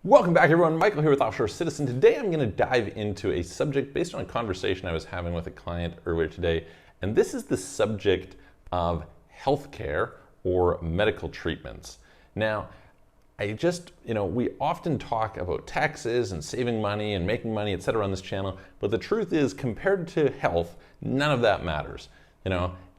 Welcome back, everyone. Michael here with Offshore Citizen. Today I'm going to dive into a subject based on a conversation I was having with a client earlier today, and this is the subject of healthcare or medical treatments. Now, we often talk about taxes and saving money and making money, etc. on this channel, but the truth is, compared to health, none of that matters.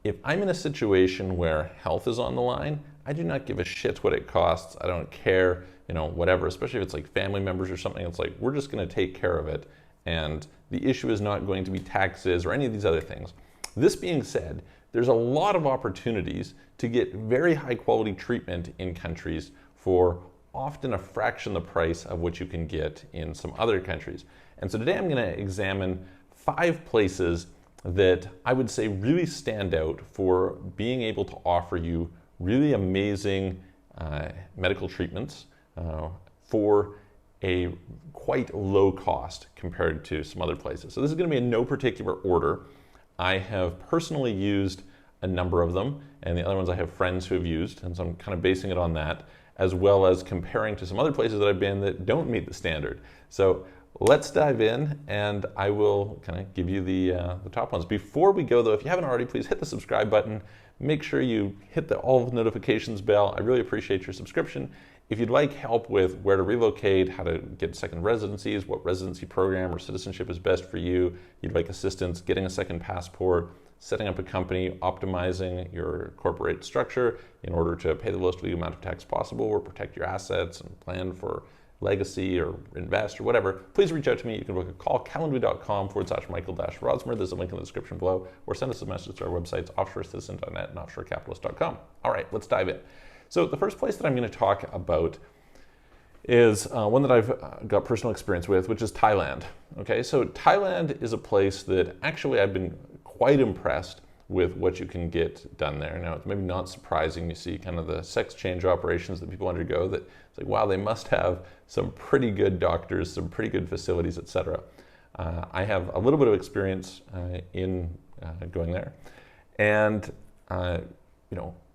If I'm in a situation where health is on the line, I do not give a shit what it costs. I don't care, whatever, especially if it's like family members or something. It's like, we're just going to take care of it. And the issue is not going to be taxes or any of these other things. This being said, there's a lot of opportunities to get very high quality treatment in countries for often a fraction the price of what you can get in some other countries. And so today I'm going to examine 5 places that I would say really stand out for being able to offer you really amazing medical treatments for a quite low cost compared to some other places. So this is going to be in no particular order. I have personally used a number of them, and the other ones I have friends who have used, and so I'm kind of basing it on that, as well as comparing to some other places that I've been that don't meet the standard. So let's dive in, and I will kind of give you the top ones. Before we go though, if you haven't already, please hit the subscribe button. Make sure you hit the all notifications bell. I really appreciate your subscription. If you'd like help with where to relocate, how to get second residencies, what residency program or citizenship is best for you, you'd like assistance getting a second passport, setting up a company, optimizing your corporate structure in order to pay the lowest legal amount of tax possible or protect your assets and plan for legacy or invest or whatever, please reach out to me. You can book a call, calendly.com/Michael-Rodsmer. There's a link in the description below, or send us a message to our websites, offshorecitizen.net and offshorecapitalist.com. All right, let's dive in. So the first place that I'm going to talk about is one that I've got personal experience with, which is Thailand. Okay, so Thailand is a place that actually I've been quite impressed with what you can get done there. Now, it's maybe not surprising. You see kind of the sex change operations that people undergo that it's like, wow, they must have some pretty good doctors, some pretty good facilities, etc. I have a little bit of experience in going there, and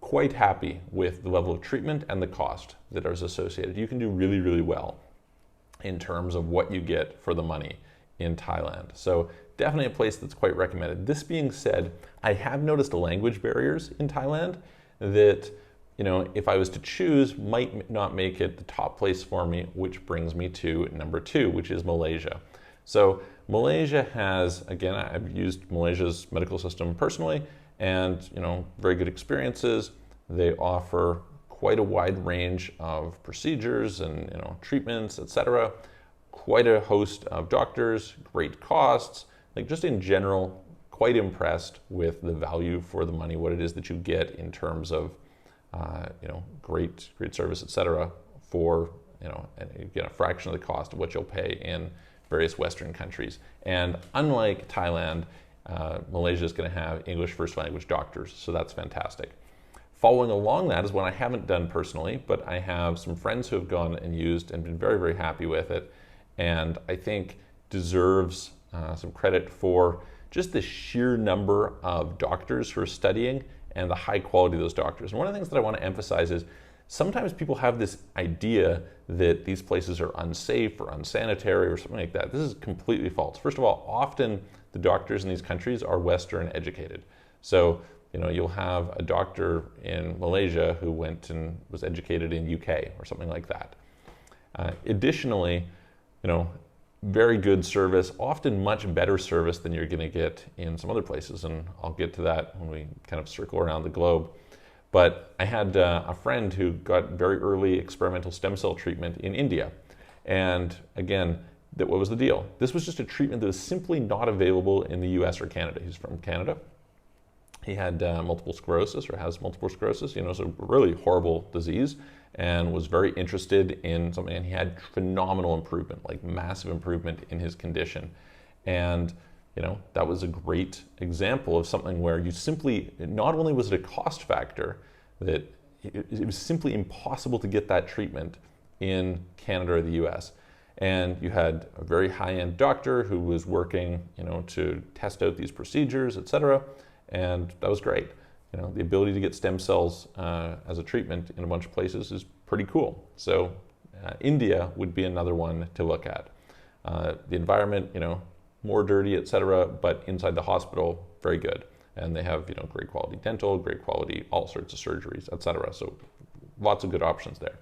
quite happy with the level of treatment and the cost that is associated. You can do really, really well in terms of what you get for the money in Thailand. So definitely a place that's quite recommended. This being said, I have noticed language barriers in Thailand that, if I was to choose, might not make it the top place for me, which brings me to number 2, which is Malaysia. So Malaysia has, again, I've used Malaysia's medical system personally, and very good experiences. They offer quite a wide range of procedures and treatments, etc. Quite a host of doctors, great costs. Like, just in general, quite impressed with the value for the money, what it is that you get in terms of great service, etc. for again, a fraction of the cost of what you'll pay in various Western countries. And unlike Thailand, Malaysia is going to have English first language doctors, so that's fantastic. Following along that is one I haven't done personally, but I have some friends who have gone and used and been very, very happy with it, and I think deserves some credit for just the sheer number of doctors who are studying and the high quality of those doctors. And one of the things that I want to emphasize is sometimes people have this idea that these places are unsafe or unsanitary or something like that. This is completely false. First of all, often the doctors in these countries are Western educated. So, you'll have a doctor in Malaysia who went and was educated in UK or something like that. Additionally, very good service, often much better service than you're going to get in some other places, and I'll get to that when we kind of circle around the globe. But I had a friend who got very early experimental stem cell treatment in India, and again, what was the deal? This was just a treatment that was simply not available in the US or Canada. He's from Canada. He had multiple sclerosis, or has multiple sclerosis, so really horrible disease, and was very interested in something, and he had phenomenal improvement, like massive improvement in his condition. And that was a great example of something where you simply, not only was it a cost factor, that it was simply impossible to get that treatment in Canada or the US. And you had a very high-end doctor who was working, to test out these procedures, etc. And that was great. The ability to get stem cells as a treatment in a bunch of places is pretty cool. So India would be another one to look at. The environment, more dirty, etc., but inside the hospital, very good. And they have, great quality dental, great quality, all sorts of surgeries, etc. So lots of good options there.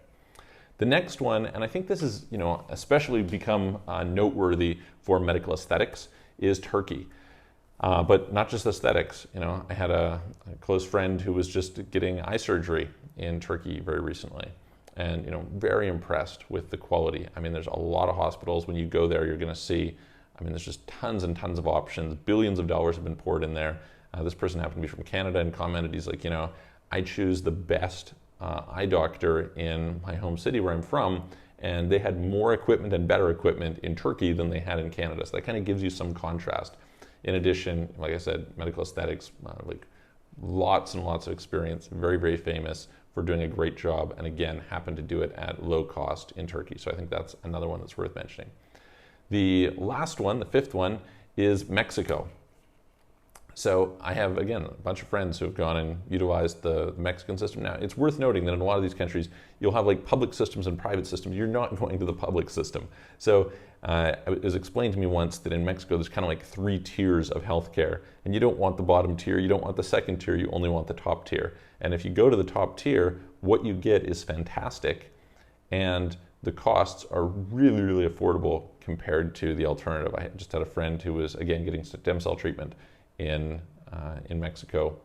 The next one, and I think this is, especially become noteworthy for medical aesthetics, is Turkey. But not just aesthetics. I had a close friend who was just getting eye surgery in Turkey very recently, and very impressed with the quality. I mean, there's a lot of hospitals. When you go there, you're going to see, there's just tons and tons of options. Billions of dollars have been poured in there. This person happened to be from Canada and commented, he's like, I choose the best eye doctor in my home city where I'm from, and they had more equipment and better equipment in Turkey than they had in Canada. So that kind of gives you some contrast. In addition, like I said, medical aesthetics, like lots and lots of experience, very, very famous for doing a great job, and again, happen to do it at low cost in Turkey. So I think that's another one that's worth mentioning. The last one, the fifth one, is Mexico. So I have, again, a bunch of friends who have gone and utilized the Mexican system. Now, it's worth noting that in a lot of these countries, you'll have like public systems and private systems. You're not going to the public system. So it was explained to me once that in Mexico, there's kind of like 3 tiers of healthcare. And you don't want the bottom tier, you don't want the second tier, you only want the top tier. And if you go to the top tier, what you get is fantastic. And the costs are really, really affordable compared to the alternative. I just had a friend who was, again, getting stem cell treatment in Mexico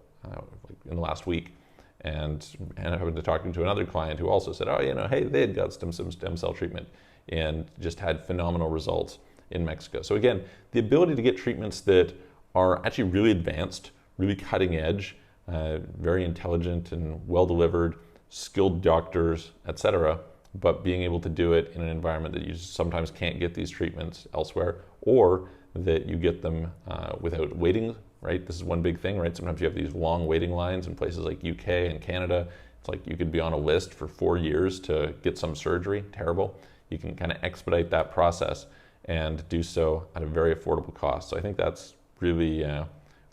in the last week, and I happened to talking to another client who also said, hey, they had got some stem cell treatment and just had phenomenal results in Mexico. So again, the ability to get treatments that are actually really advanced, really cutting edge, very intelligent and well delivered, skilled doctors, etc., but being able to do it in an environment that you sometimes can't get these treatments elsewhere, or that you get them without waiting, right? This is one big thing, right? Sometimes you have these long waiting lines in places like UK and Canada. It's like you could be on a list for 4 years to get some surgery. Terrible. You can kind of expedite that process and do so at a very affordable cost. So I think that's really,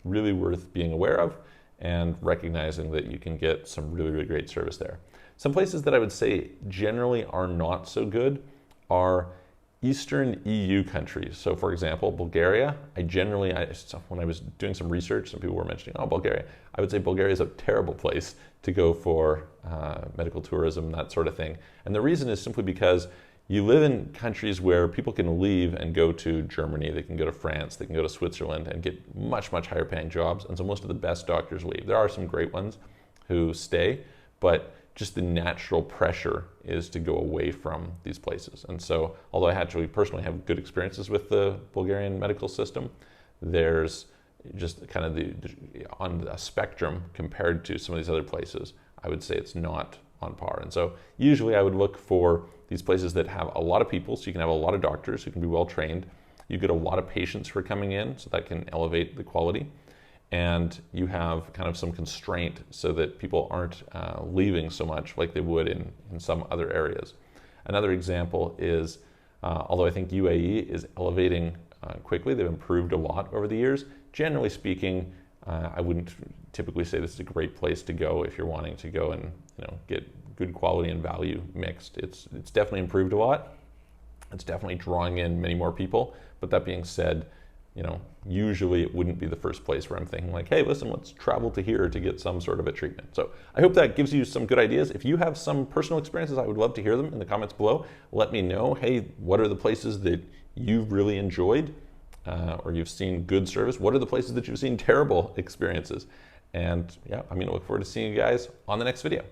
really worth being aware of and recognizing that you can get some really, really great service there. Some places that I would say generally are not so good are Eastern EU countries. So for example, Bulgaria, when I was doing some research, some people were mentioning, Bulgaria. I would say Bulgaria is a terrible place to go for medical tourism, that sort of thing. And the reason is simply because you live in countries where people can leave and go to Germany, they can go to France, they can go to Switzerland and get much, much higher paying jobs. And so most of the best doctors leave. There are some great ones who stay, but just the natural pressure is to go away from these places. And so, although I had to personally have good experiences with the Bulgarian medical system, there's just kind of on a spectrum compared to some of these other places, I would say it's not on par. And so usually I would look for these places that have a lot of people, so you can have a lot of doctors who can be well trained. You get a lot of patients who are coming in, so that can elevate the quality. And you have kind of some constraint so that people aren't leaving so much like they would in some other areas. Another example is, although I think UAE is elevating quickly, they've improved a lot over the years. Generally speaking, I wouldn't typically say this is a great place to go if you're wanting to go and get good quality and value mixed. It's definitely improved a lot. It's definitely drawing in many more people. But that being said, usually it wouldn't be the first place where I'm thinking like, hey, listen, let's travel to here to get some sort of a treatment. So I hope that gives you some good ideas. If you have some personal experiences, I would love to hear them in the comments below. Let me know, hey, what are the places that you've really enjoyed or you've seen good service? What are the places that you've seen terrible experiences? And yeah, I'm going to look forward to seeing you guys on the next video.